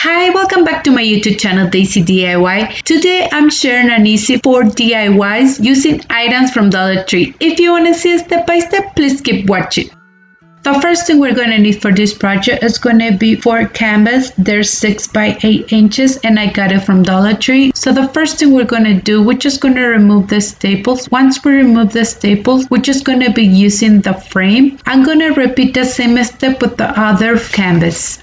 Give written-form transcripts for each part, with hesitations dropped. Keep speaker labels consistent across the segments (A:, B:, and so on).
A: Hi, welcome back to my YouTube channel Daysi DIY. Today I'm sharing an easy 4 DIYs using items from Dollar Tree. If you want to see step by step, please keep watching. The first thing we're going to need for this project is going to be 4 canvas. They're 6 by 8 inches and I got it from Dollar Tree. So the first thing we're going to do, we're just going to remove the staples. Once we remove the staples, we're just going to be using the frame. I'm going to repeat the same step with the other canvas.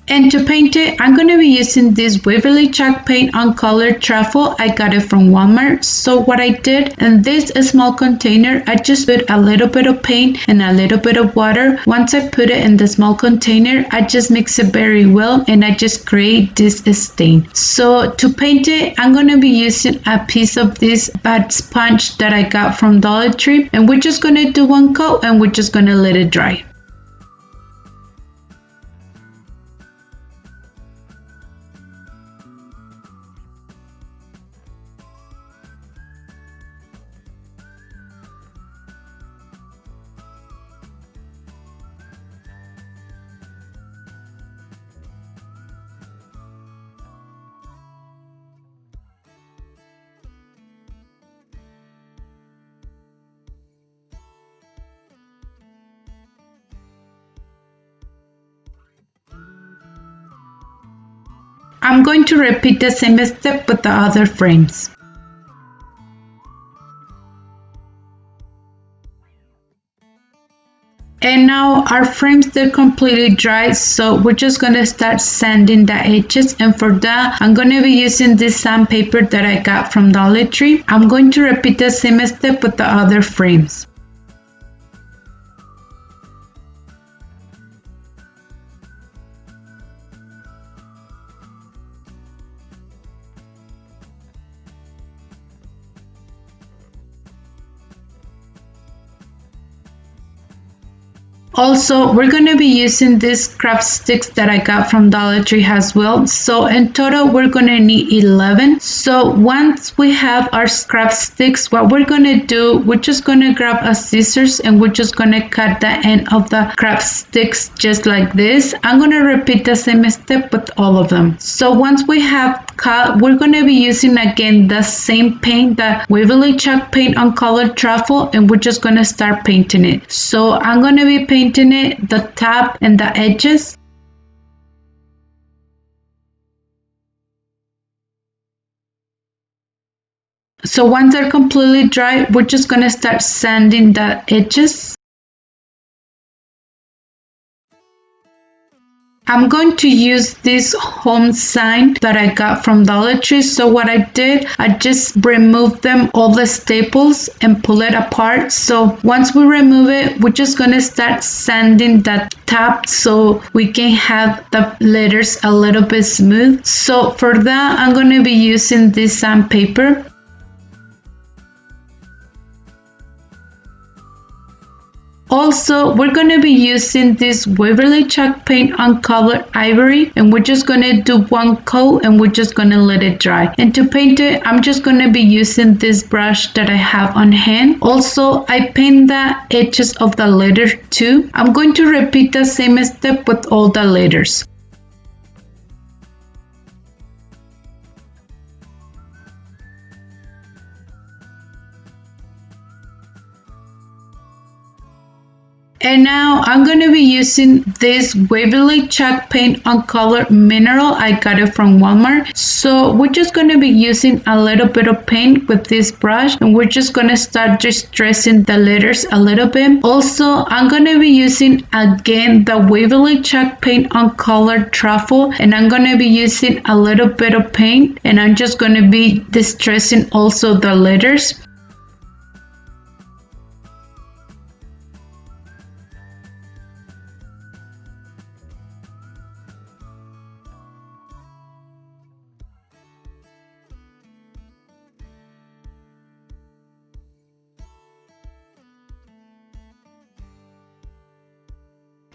A: And to paint it, I'm going to be using this Waverly chalk paint on color Truffle. I got it from Walmart. So what I did in this small container, I just put a little bit of paint and a little bit of water. Once I put it in the small container, I just mix it very well and I just create this stain. So to paint it, I'm going to be using a piece of this bad sponge that I got from Dollar Tree. And we're just going to do one coat and we're just going to let it dry. I'm going to repeat the same step with the other frames. And now our frames, they're completely dry, so we're just going to start sanding the edges, and for that I'm going to be using this sandpaper that I got from Dollar Tree. I'm going to repeat the same step with the other frames. Also, we're going to be using these craft sticks that I got from Dollar Tree as well. So in total, we're going to need 11. So once we have our craft sticks, what we're going to do, we're just going to grab a scissors and we're just going to cut the end of the craft sticks just like this. I'm going to repeat the same step with all of them. So once we have cut, we're going to be using again the same paint, the Waverly chalk paint on color Truffle, and we're just going to start painting it. So I'm going to be painting it, the top and the edges. So once they're completely dry, we're just going to start sanding the edges. I'm going to use this home sign that I got from Dollar Tree. So what I did, I just removed them, all the staples, and pull it apart. So once we remove it, we're just going to start sanding the top so we can have the letters a little bit smooth. So for that, I'm going to be using this sandpaper. Also, we're going to be using this Waverly chalk paint on color Ivory, and we're just going to do one coat and we're just going to let it dry. And to paint it, I'm just going to be using this brush that I have on hand. Also, I paint the edges of the letter too. I'm going to repeat the same step with all the letters. And now I'm going to be using this Waverly chalk paint on color Mineral. I got it from Walmart. So we're just going to be using a little bit of paint with this brush, and we're just going to start distressing the letters a little bit. Also, I'm going to be using again the Waverly chalk paint on color Truffle, and I'm going to be using a little bit of paint, and I'm just going to be distressing also the letters.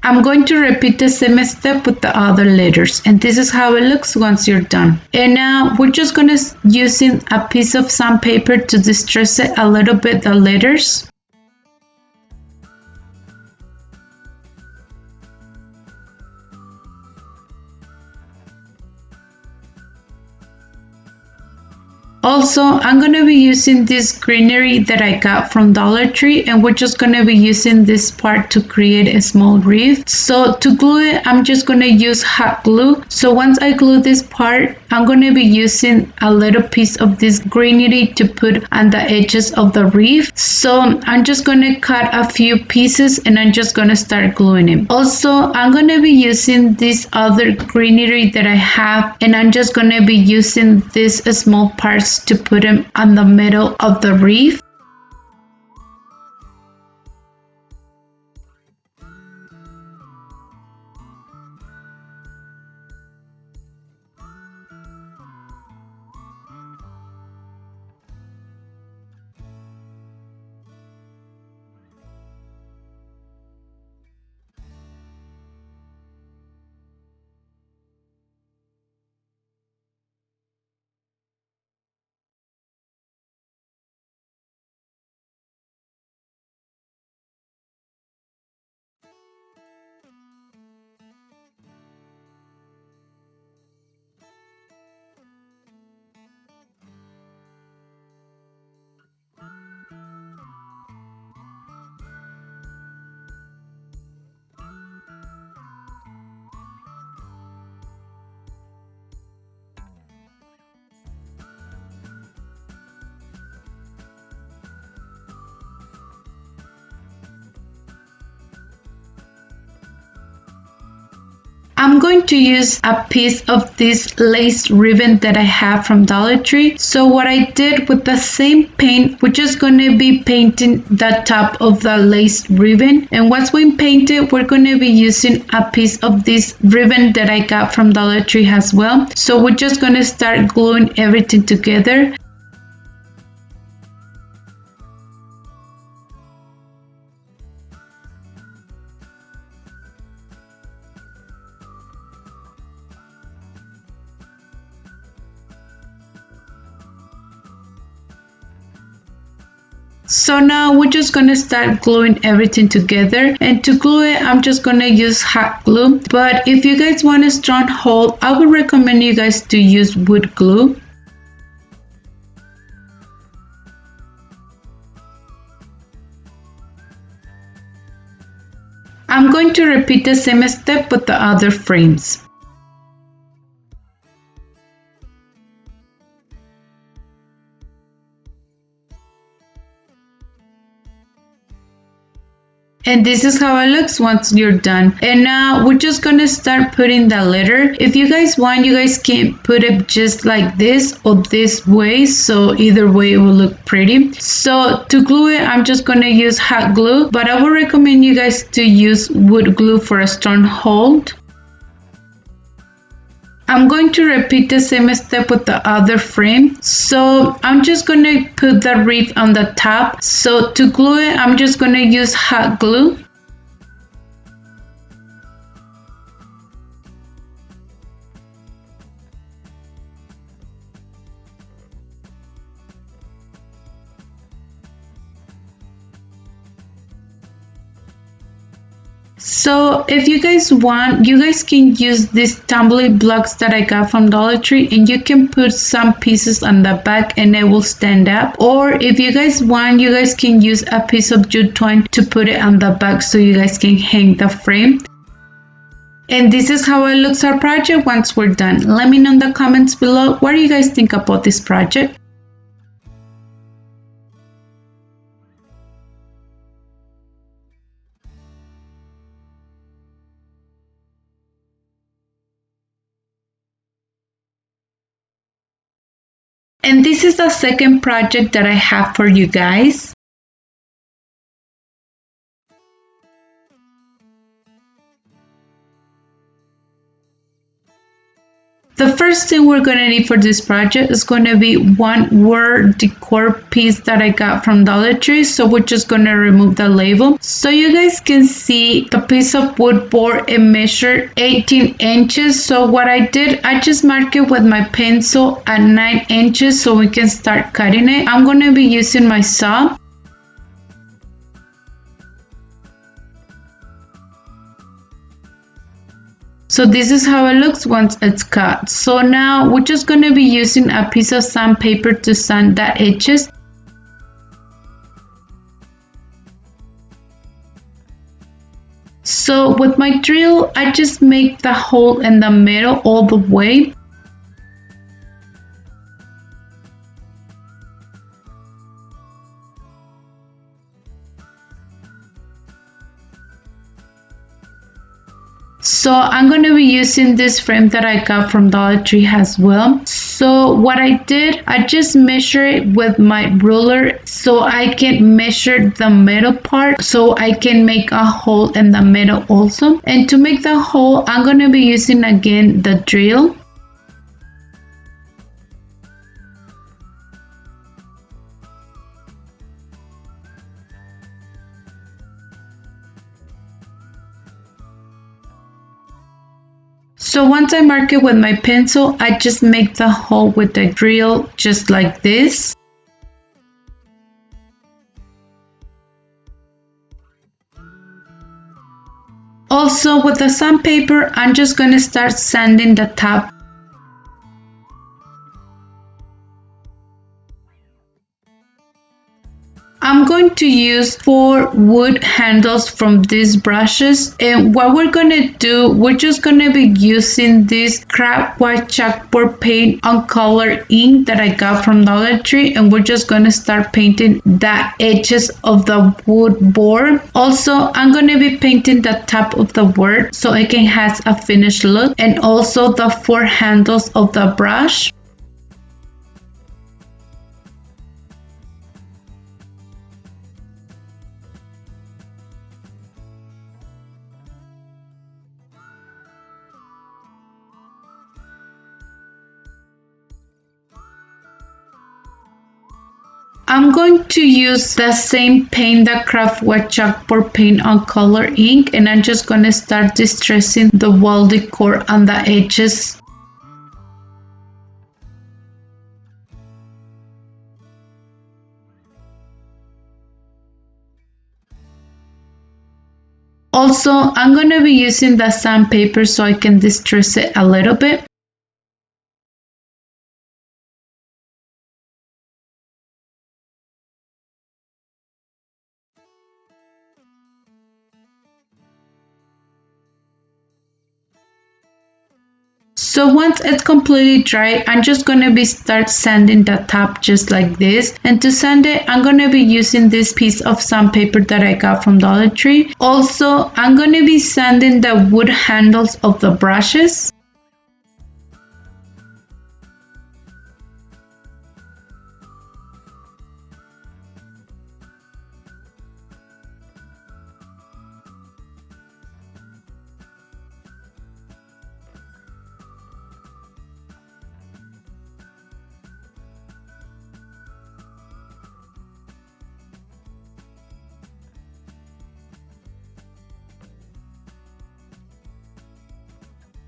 A: I'm going to repeat the same step with the other letters, and this is how it looks once you're done. And now we're just going to using a piece of sandpaper to distress it a little bit the letters. Also, I'm going to be using this greenery that I got from Dollar Tree, and we're just going to be using this part to create a small wreath. So to glue it, I'm just going to use hot glue. So once I glue this part, I'm going to be using a little piece of this greenery to put on the edges of the wreath. So I'm just going to cut a few pieces and I'm just going to start gluing it. Also, I'm going to be using this other greenery that I have, and I'm just going to be using these small parts to put them on the middle of the wreath. I'm going to use a piece of this lace ribbon that I have from Dollar Tree. So what I did with the same paint, we're just going to be painting the top of the lace ribbon. And once we paint it, we're going to be using a piece of this ribbon that I got from Dollar Tree as well. So we're just going to start gluing everything together. So now we're just going to start gluing everything together, and to glue it I'm just going to use hot glue, but if you guys want a strong hold, I would recommend you guys to use wood glue. I'm going to repeat the same step with the other frames. And this is how it looks once you're done. And now we're just gonna start putting the letter. If you guys want, you guys can put it just like this or this way, so either way it will look pretty. So to glue it, I'm just gonna use hot glue, but I would recommend you guys to use wood glue for a strong hold. I'm going to repeat the same step with the other frame. So I'm just going to put the wreath on the top. So to glue it, I'm just going to use hot glue. So if you guys want, you guys can use these tumbly blocks that I got from Dollar Tree, and you can put some pieces on the back and it will stand up. Or if you guys want, you guys can use a piece of jute twine to put it on the back so you guys can hang the frame. And this is how it looks our project once we're done. Let me know in the comments below, what do you guys think about this project? And this is the second project that I have for you guys. The first thing we're going to need for this project is going to be one word decor piece that I got from Dollar Tree. So we're just going to remove the label. So you guys can see the piece of wood board, it measured 18 inches. So what I did, I just marked it with my pencil at 9 inches so we can start cutting it. I'm going to be using my saw. So this is how it looks once it's cut. So now we're just going to be using a piece of sandpaper to sand the edges. So with my drill, I just make the hole in the middle all the way. So I'm going to be using this frame that I got from Dollar Tree as well. So what I did, I just measure it with my ruler so I can measure the middle part so I can make a hole in the middle also. And to make the hole, I'm going to be using again the drill. So once I mark it with my pencil, I just make the hole with the drill just like this. Also with the sandpaper, I'm just going to start sanding the top. I'm going to use 4 wood handles from these brushes, and what we're going to do, we're just going to be using this craft white chalkboard paint on color ink that I got from Dollar Tree, and we're just going to start painting the edges of the wood board. Also, I'm going to be painting the top of the board so it can have a finished look, and also the 4 handles of the brush. I'm going to use the same paint, the craft white chalkboard paint on color ink, and I'm just going to start distressing the wall decor on the edges. Also, I'm going to be using the sandpaper so I can distress it a little bit. So once it's completely dry, I'm just going to be start sanding the top just like this. And to sand it, I'm going to be using this piece of sandpaper that I got from Dollar Tree. Also, I'm going to be sanding the wood handles of the brushes.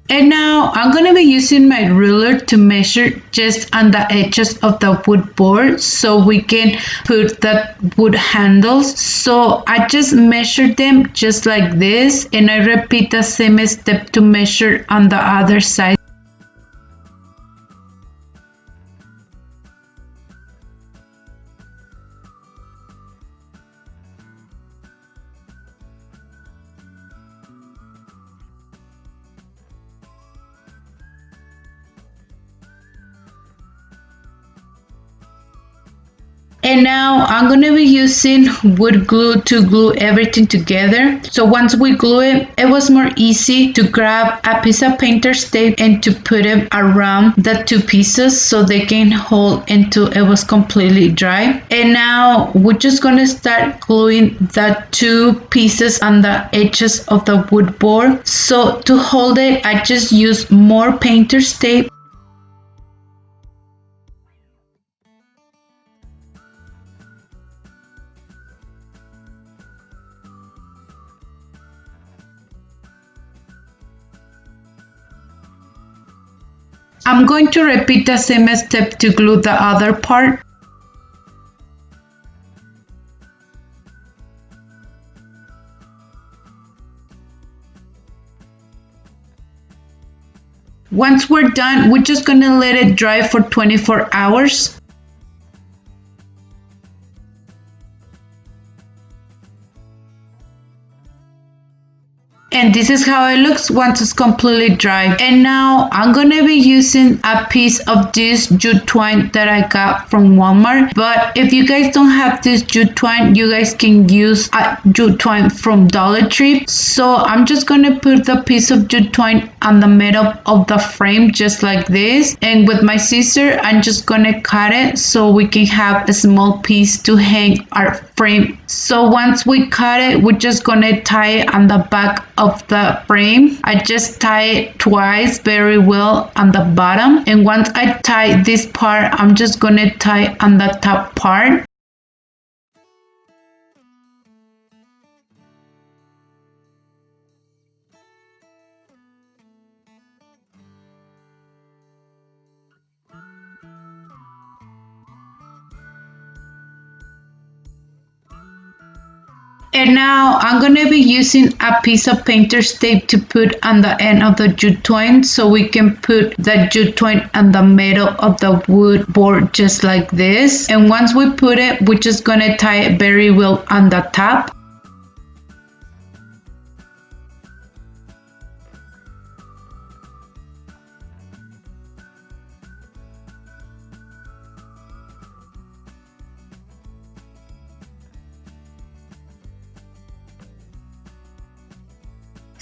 A: And now I'm going to be using my ruler to measure just on the edges of the wood board so we can put the wood handles. So I just measure them just like this, and I repeat the same step to measure on the other side. And now I'm going to be using wood glue to glue everything together. So once we glue it, it was more easy to grab a piece of painter's tape and to put it around the 2 pieces so they can hold until it was completely dry. And now we're just going to start gluing the 2 pieces on the edges of the wood board. So to hold it, I just use more painter's tape. I'm going to repeat the same step to glue the other part. Once we're done, we're just gonna let it dry for 24 hours. And this is how it looks once it's completely dry. And now I'm gonna be using a piece of this jute twine that I got from Walmart. But if you guys don't have this jute twine, you guys can use a jute twine from Dollar Tree. So I'm just gonna put the piece of jute twine on the middle of the frame just like this. And with my scissor, I'm just gonna cut it so we can have a small piece to hang our frame. So once we cut it, we're just gonna tie it on the back of the frame. I just tie it twice very well on the bottom, and once I tie this part, I'm just gonna tie on the top part. And now I'm going to be using a piece of painter's tape to put on the end of the jute twine so we can put the jute twine on the middle of the wood board just like this. And once we put it, we're just going to tie it very well on the top.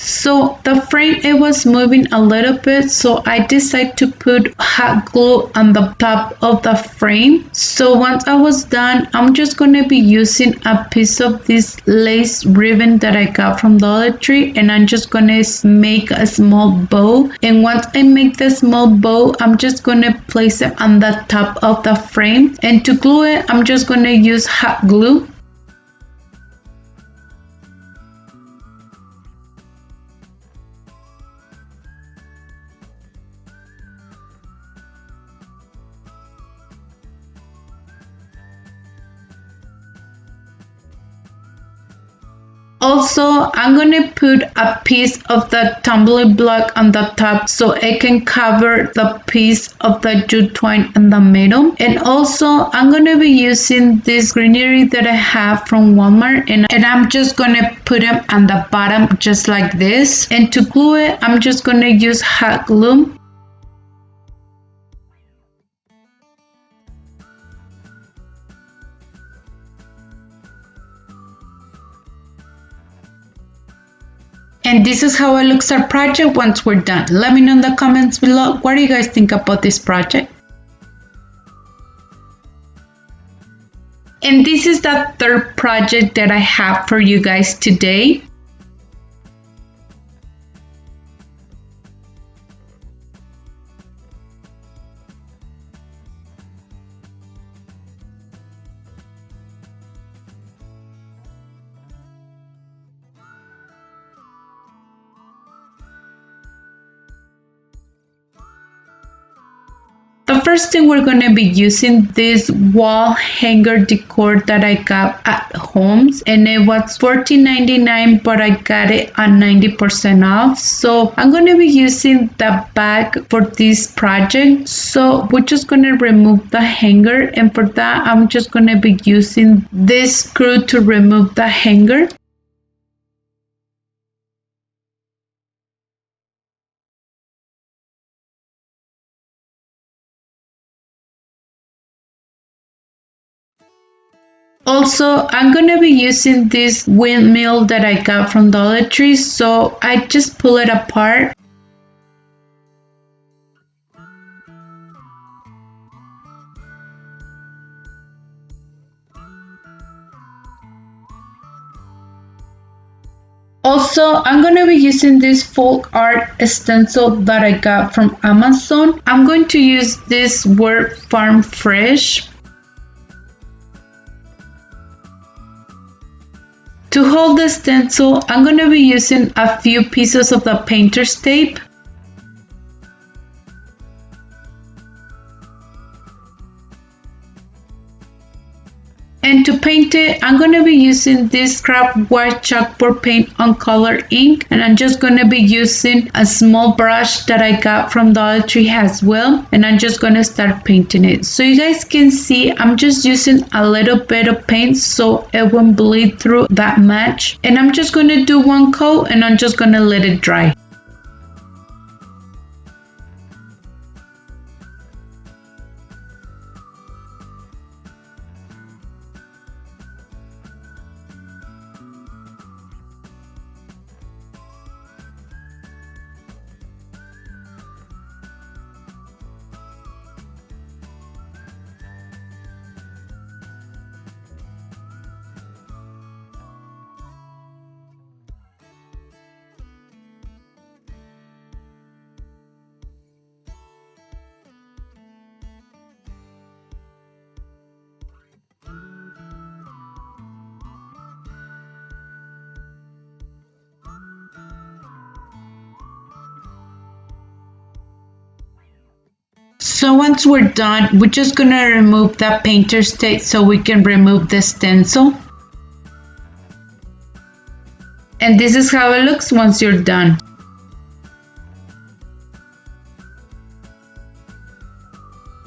A: So the frame, it was moving a little bit, so I decided to put hot glue on the top of the frame. So once I was done, I'm just going to be using a piece of this lace ribbon that I got from Dollar Tree, and I'm just going to make a small bow. And once I make the small bow, I'm just going to place it on the top of the frame. And to glue it, I'm just going to use hot glue. Also, I'm going to put a piece of the tumbler block on the top so it can cover the piece of the jute twine in the middle. And also, I'm going to be using this greenery that I have from Walmart, and I'm just going to put them on the bottom just like this. And to glue it, I'm just going to use hot glue. And this is how it looks our project once we're done. Let me know in the comments below, what do you guys think about this project? And this is the third project that I have for you guys today. The first thing we're going to be using this wall hanger decor that I got at Homes, and it was $14.99, but I got it on 90% off. So I'm going to be using the bag for this project. So we're just going to remove the hanger, and for that I'm just going to be using this screw to remove the hanger. Also, I'm going to be using this windmill that I got from Dollar Tree, so I just pull it apart. Also, I'm going to be using this folk art stencil that I got from Amazon. I'm going to use this word Farm Fresh. To hold the stencil, I'm going to be using a few pieces of the painter's tape. And to paint it, I'm going to be using this scrap white chalkboard paint on color ink, and I'm just going to be using a small brush that I got from Dollar Tree as well, and I'm just going to start painting it. So you guys can see I'm just using a little bit of paint so it won't bleed through that much, and I'm just going to do one coat and I'm just going to let it dry. So once we're done, we're just gonna remove that painter's tape so we can remove the stencil. And this is how it looks once you're done.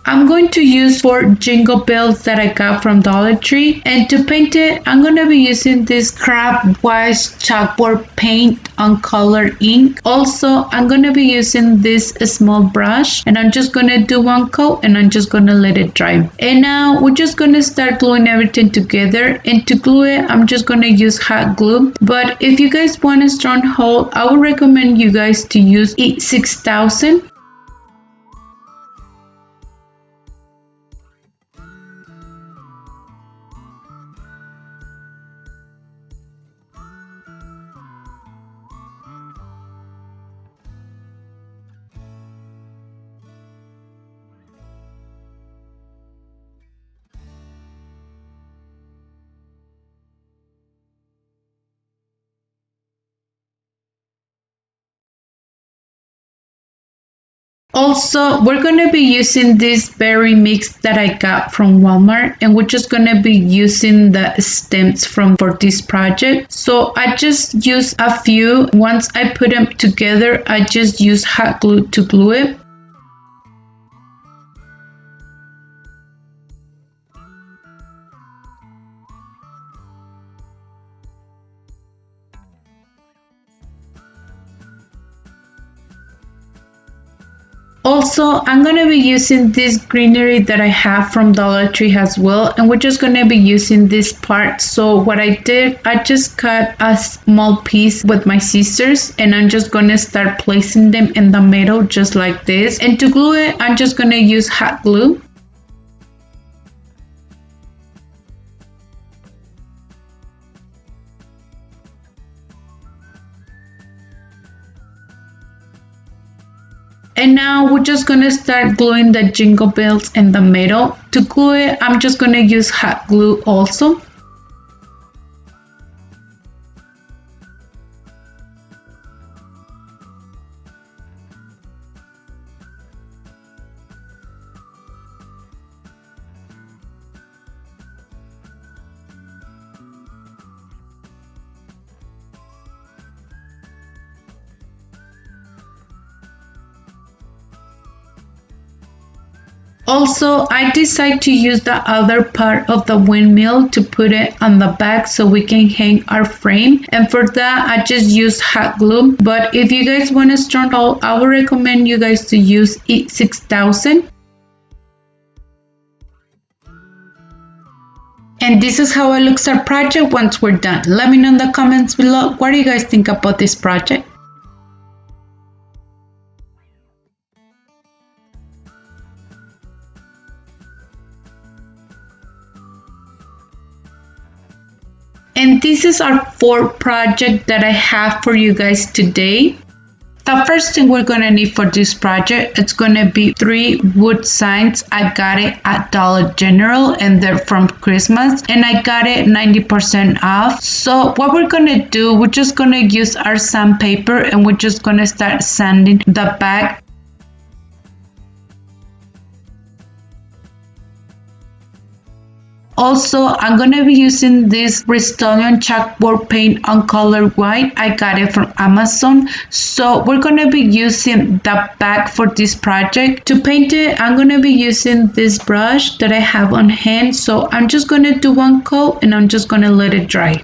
A: I'm going to use 4 jingle bells that I got from Dollar Tree, and to paint it I'm going to be using this scrap white chalkboard paint on color ink. Also I'm going to be using this small brush, and I'm just going to do one coat and I'm just going to let it dry. And now we're just going to start gluing everything together, and to glue it I'm just going to use hot glue, but if you guys want a strong hold I would recommend you guys to use E6000. Also, we're going to be using this berry mix that I got from Walmart, and we're just going to be using the stems for this project. So I just use a few. Once I put them together, I just use hot glue to glue it. Also, I'm going to be using this greenery that I have from Dollar Tree as well, and we're just going to be using this part. So what I did, I just cut a small piece with my scissors, and I'm just going to start placing them in the middle just like this. And to glue it, I'm just going to use hot glue. And now we're just going to start gluing the jingle bells in the middle. To glue it, I'm just going to use hot glue also. Also, I decided to use the other part of the windmill to put it on the back so we can hang our frame, and for that I just use hot glue. But if you guys want a strong hold, I would recommend you guys to use E6000. And this is how it looks our project once we're done. Let me know in the comments below what do you guys think about this project. And this is our 4th project that I have for you guys today. The first thing we're going to need for this project, it's going to be 3 wood signs. I got it at Dollar General and they're from Christmas, and I got it 90% off. So what we're going to do, we're just going to use our sandpaper and we're just going to start sanding the back. Also, I'm going to be using this Rust-Oleum chalkboard paint on color white. I got it from Amazon. So we're going to be using the back for this project. To paint it, I'm going to be using this brush that I have on hand. So I'm just going to do one coat and I'm just going to let it dry.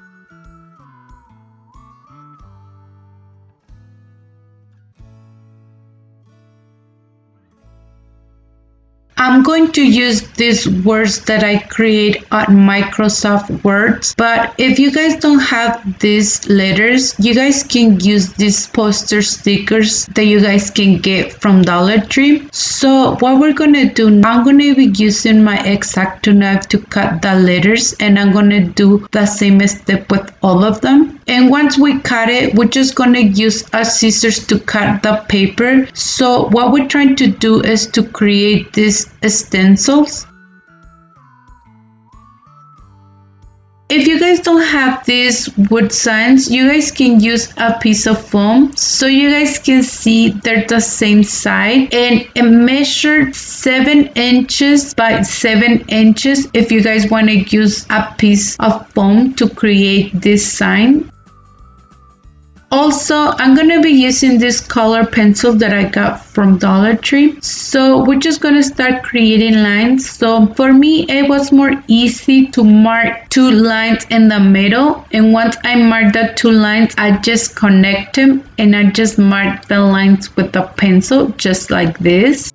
A: I'm going to use these words that I create on Microsoft Words, but if you guys don't have these letters, you guys can use these poster stickers that you guys can get from Dollar Tree. So what we're going to do, I'm going to be using my X-Acto knife to cut the letters, and I'm going to do the same step with all of them. And once we cut it, we're just going to use our scissors to cut the paper. So what we're trying to do is to create these stencils. If you guys don't have these wood signs, you guys can use a piece of foam so you guys can see they're the same side, and it measured 7 inches by 7 inches if you guys want to use a piece of foam to create this sign. Also, I'm going to be using this color pencil that I got from Dollar Tree. So we're just going to start creating lines. So for me, it was more easy to mark 2 lines in the middle. And once I mark the 2 lines, I just connect them and I just mark the lines with the pencil just like this.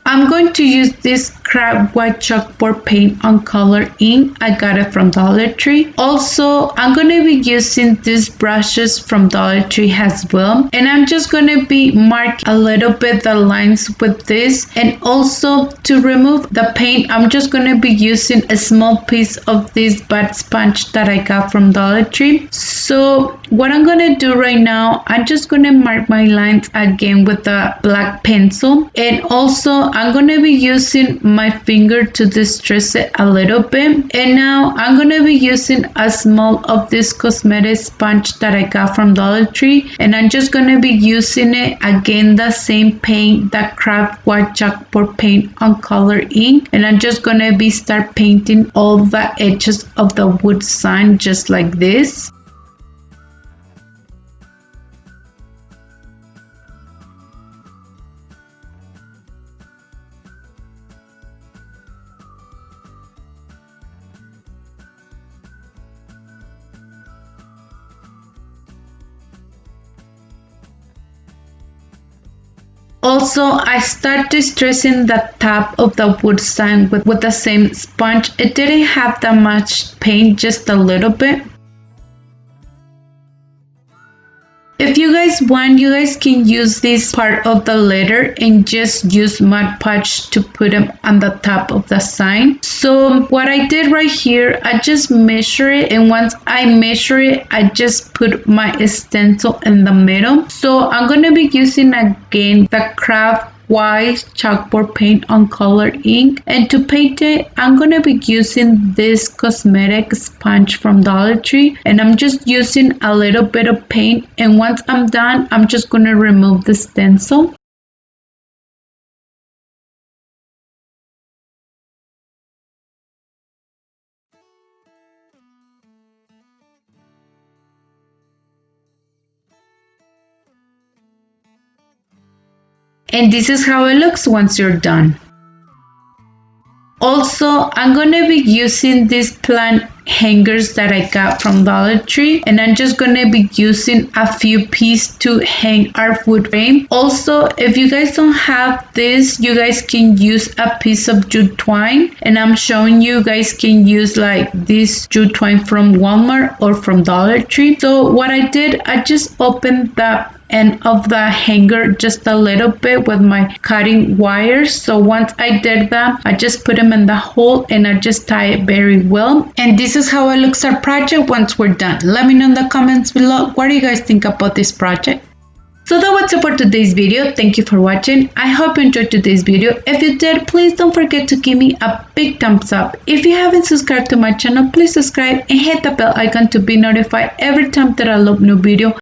A: I'm going to use this crab white chalkboard paint on color ink. I got it from Dollar Tree. Also, I'm going to be using these brushes from Dollar Tree as well. And I'm just going to be marking a little bit the lines with this. And also to remove the paint, I'm just going to be using a small piece of this bud sponge that I got from Dollar Tree. So what I'm going to do right now, I'm just going to mark my lines again with the black pencil. And also I'm going to be using my finger to distress it a little bit. And now I'm going to be using a small of this cosmetic sponge that I got from Dollar Tree. And I'm just going to be using it again, the same paint, that craft white chalkboard paint on color ink. And I'm just going to be start painting all the edges of the wood sign just like this. Also, I start distressing the top of the wood sign with the same sponge. It didn't have that much paint, just a little bit. If you guys want, you guys can use this part of the letter and just use Mod Podge to put them on the top of the sign. So what I did right here, I just measure it, and once I measure it, I just put my stencil in the middle. So I'm going to be using again the craft white chalkboard paint on color ink, and to paint it I'm going to be using this cosmetic sponge from Dollar Tree, and I'm just using a little bit of paint, and once I'm done I'm just going to remove the stencil. And this is how it looks once you're done. Also, I'm going to be using these plant hangers that I got from Dollar Tree, and I'm just going to be using a few pieces to hang our wood frame. Also, if you guys don't have this, you guys can use a piece of jute twine, and I'm showing you guys can use like this jute twine from Walmart or from Dollar Tree. So what I did, I just opened the end of the hanger just a little bit with my cutting wires. So once I did that, I just put them in the hole and I just tie it very well. And this is how it looks our project once we're done. Let me know in the comments below, what do you guys think about this project? So that was it for today's video. Thank you for watching. I hope you enjoyed today's video. If you did, please don't forget to give me a big thumbs up. If you haven't subscribed to my channel, please subscribe and hit the bell icon to be notified every time that I upload new video.